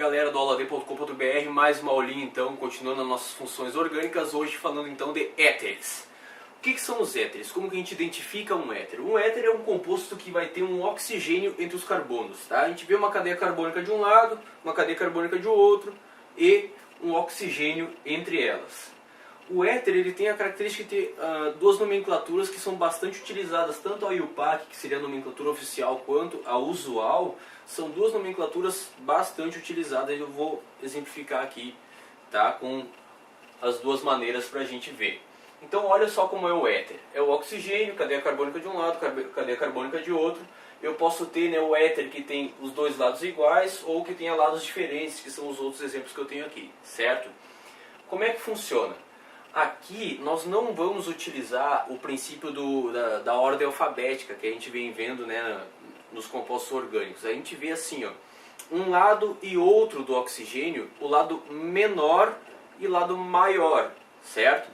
galera do aulav.com.br, mais uma aulinha então, continuando as nossas funções orgânicas, hoje falando então de éteres. O que são os éteres? Como que a gente identifica um éter? Um éter é um composto que vai ter um oxigênio entre os carbonos, tá? A gente vê uma cadeia carbônica de um lado, uma cadeia carbônica de outro e um oxigênio entre elas. O éter ele tem a característica de ter duas nomenclaturas que são bastante utilizadas, tanto a IUPAC, que seria a nomenclatura oficial, quanto a usual, são duas nomenclaturas bastante utilizadas. Eu vou exemplificar aqui, tá, com as duas maneiras para a gente ver. Então olha só como é o éter. É o oxigênio, cadeia carbônica de um lado, cadeia carbônica de outro. Eu posso ter, né, o éter que tem os dois lados iguais ou que tenha lados diferentes, que são os outros exemplos que eu tenho aqui, certo? Como é que funciona? Aqui nós não vamos utilizar o princípio da ordem alfabética que a gente vem vendo, né, nos compostos orgânicos. A gente vê assim, ó, um lado e outro do oxigênio, o lado menor e o lado maior, certo?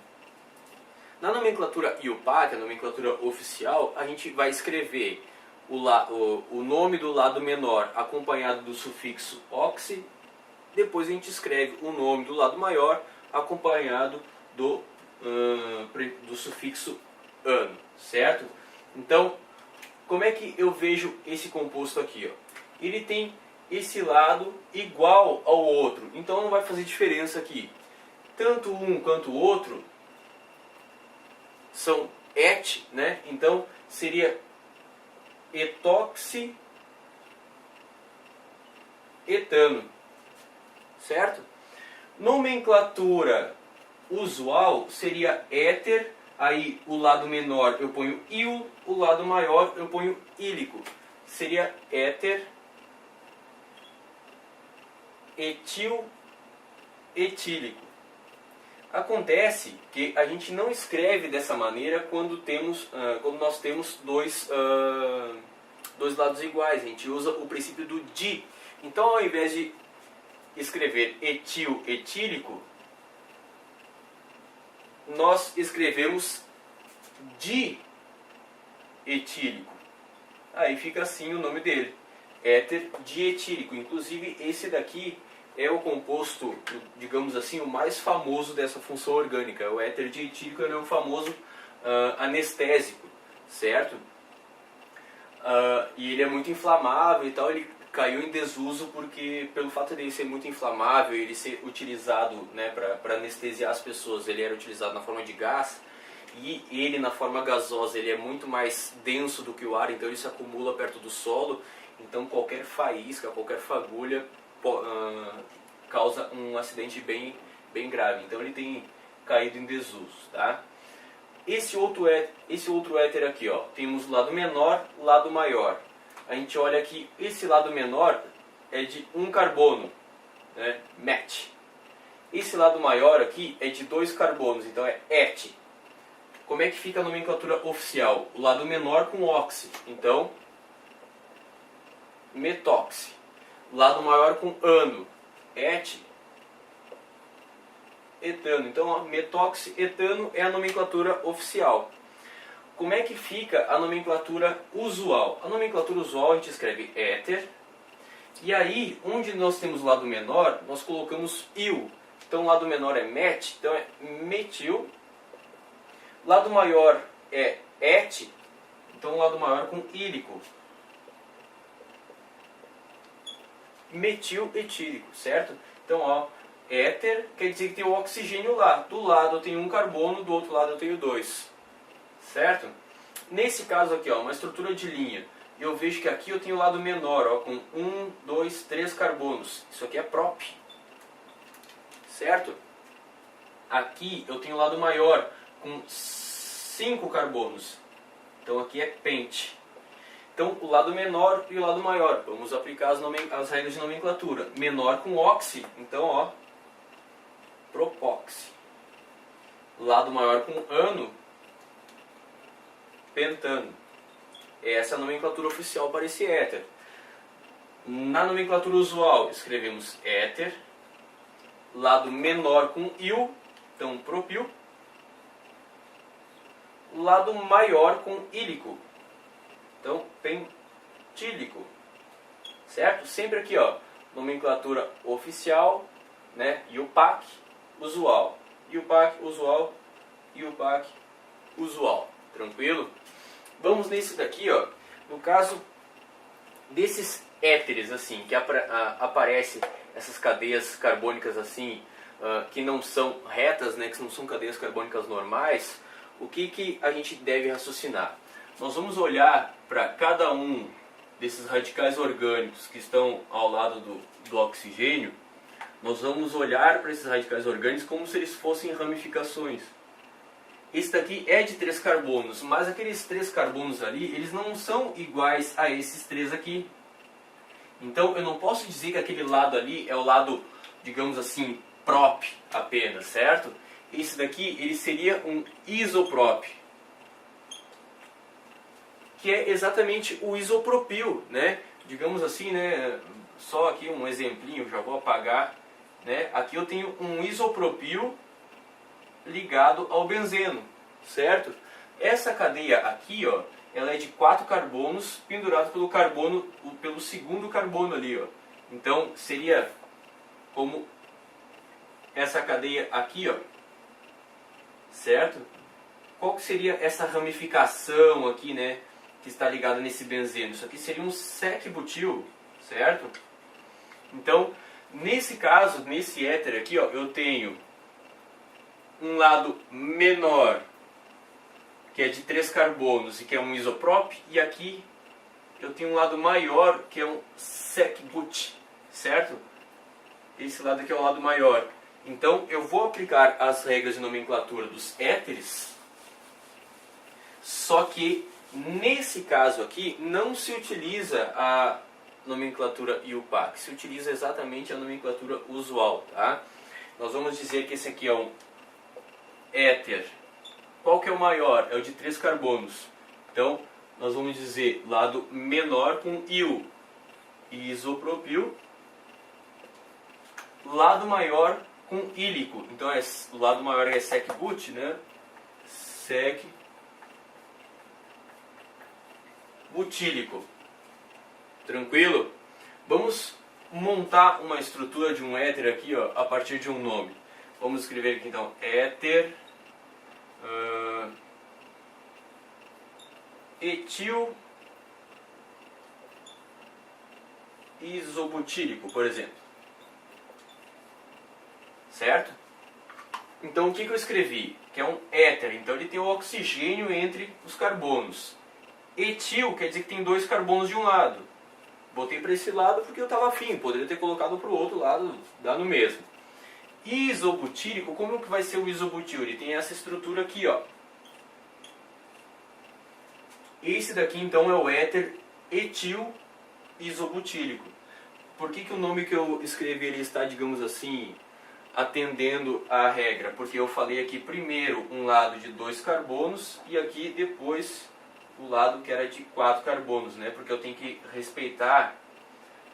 Na nomenclatura IUPAC, a nomenclatura oficial, a gente vai escrever o nome do lado menor acompanhado do sufixo oxi, depois a gente escreve o nome do lado maior acompanhado do sufixo ano, certo? Então, como é que eu vejo esse composto aqui? Ó? Ele tem esse lado igual ao outro, então não vai fazer diferença aqui. Tanto um quanto o outro são et, né? Então seria etoxi etano, certo? Nomenclatura usual seria éter, aí o lado menor eu ponho il, o lado maior eu ponho ílico. Seria éter etil etílico. Acontece que a gente não escreve dessa maneira quando nós temos dois lados iguais. A gente usa o princípio do di. Então, ao invés de escrever etil etílico, nós escrevemos dietílico. Aí fica assim o nome dele, éter dietílico. Inclusive esse daqui é o composto, digamos assim, o mais famoso dessa função orgânica. O éter dietílico é o famoso anestésico, certo? E ele é muito inflamável e tal. Ele caiu em desuso porque, pelo fato dele ser muito inflamável, ele ser utilizado, né, para anestesiar as pessoas, ele era utilizado na forma de gás, e ele na forma gasosa ele é muito mais denso do que o ar, então ele se acumula perto do solo, então qualquer faísca, qualquer fagulha causa um acidente bem grave, então ele tem caído em desuso, tá? Esse outro éter aqui, ó, temos o lado menor, o lado maior. A gente olha aqui, esse lado menor é de um carbono, né, met. Esse lado maior aqui é de 2 carbonos, então é et. Como é que fica a nomenclatura oficial? O lado menor com oxi, então metoxi. O lado maior com ano, et etano. Então, ó, metoxi etano é a nomenclatura oficial. Como é que fica a nomenclatura usual? A nomenclatura usual a gente escreve éter, e aí, onde nós temos o lado menor, nós colocamos il. Então o lado menor é met, então é metil. O lado maior é et, então o lado maior com ílico. Metil etílico, certo? Então, ó, éter quer dizer que tem o oxigênio lá. Do lado eu tenho um carbono, do outro lado eu tenho 2. Certo? Nesse caso aqui, ó, uma estrutura de linha, eu vejo que aqui eu tenho o lado menor, ó, com 1, 2, 3 carbonos. Isso aqui é prop. Certo? Aqui eu tenho o lado maior, com 5 carbonos. Então aqui é pente. Então o lado menor e o lado maior. Vamos aplicar as regras de nomenclatura. Menor com oxi, então ó, propoxi. Lado maior com ano, pentano. Essa é a nomenclatura oficial para esse éter. Na nomenclatura usual escrevemos éter, lado menor com il, então propil, lado maior com ílico, então pentílico, certo? Sempre aqui, ó, nomenclatura oficial, né? UPAC, usual. UPAC, usual, UPAC, usual. Tranquilo? Vamos nesse daqui, ó. No caso desses éteres, assim, que aparece essas cadeias carbônicas assim, que não são retas, né? Que não são cadeias carbônicas normais, o que a gente deve raciocinar? Nós vamos olhar para cada um desses radicais orgânicos que estão ao lado do oxigênio. Nós vamos olhar para esses radicais orgânicos como se eles fossem ramificações. Esse daqui é de 3 carbonos, mas aqueles 3 carbonos ali, eles não são iguais a esses 3 aqui. Então eu não posso dizer que aquele lado ali é o lado, digamos assim, prop apenas, certo? Esse daqui, ele seria um isoprop, que é exatamente o isopropil, né? Digamos assim, né? Só aqui um exemplinho, já vou apagar, né? Aqui eu tenho um isopropil ligado ao benzeno, certo? Essa cadeia aqui, ó, ela é de 4 carbonos pendurado pelo segundo carbono ali, ó. Então seria como essa cadeia aqui, ó, certo? Qual que seria essa ramificação aqui, né, que está ligada nesse benzeno? Isso aqui seria um sec-butil, certo? Então, nesse caso, nesse éter aqui, ó, eu tenho um lado menor, que é de 3 carbonos e que é um isoprop, e aqui eu tenho um lado maior, que é um sec-but, certo? Esse lado aqui é o lado maior. Então eu vou aplicar as regras de nomenclatura dos éteres, só que nesse caso aqui não se utiliza a nomenclatura IUPAC, se utiliza exatamente a nomenclatura usual, tá? Nós vamos dizer que esse aqui é um éter. Qual que é o maior? É o de 3 carbonos. Então nós vamos dizer lado menor com IU, isopropil, lado maior com ílico. Então o lado maior é sec-but, né? Sec-butílico. Tranquilo? Vamos montar uma estrutura de um éter aqui, ó, a partir de um nome. Vamos escrever aqui então éter etil isobutílico, por exemplo. Certo? Então o que eu escrevi? Que é um éter, então ele tem o oxigênio entre os carbonos. Etil quer dizer que tem 2 carbonos de um lado. Botei para esse lado porque eu estava afim, poderia ter colocado para o outro lado, dá no mesmo. Isobutílico, como que vai ser o isobutil? Ele tem essa estrutura aqui, ó. Esse daqui então é o éter etil isobutílico. Por que o nome que eu escrevi ele está, digamos assim, atendendo à regra? Porque eu falei aqui primeiro um lado de 2 carbonos e aqui depois o lado que era de 4 carbonos, né? Porque eu tenho que respeitar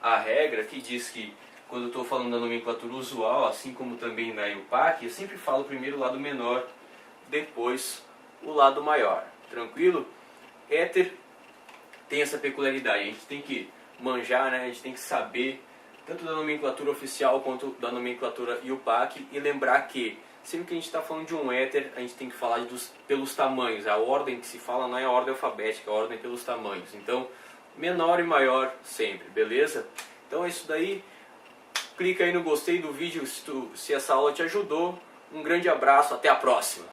a regra que diz que quando eu estou falando da nomenclatura usual, assim como também na IUPAC, eu sempre falo primeiro o lado menor, depois o lado maior. Tranquilo? Éter tem essa peculiaridade, a gente tem que manjar, né? A gente tem que saber tanto da nomenclatura oficial quanto da nomenclatura IUPAC e lembrar que sempre que a gente está falando de um éter, a gente tem que falar pelos tamanhos. A ordem que se fala não é a ordem alfabética, é a ordem pelos tamanhos. Então, menor e maior sempre, beleza? Então é isso daí. Clica aí no gostei do vídeo se essa aula te ajudou. Um grande abraço, até a próxima!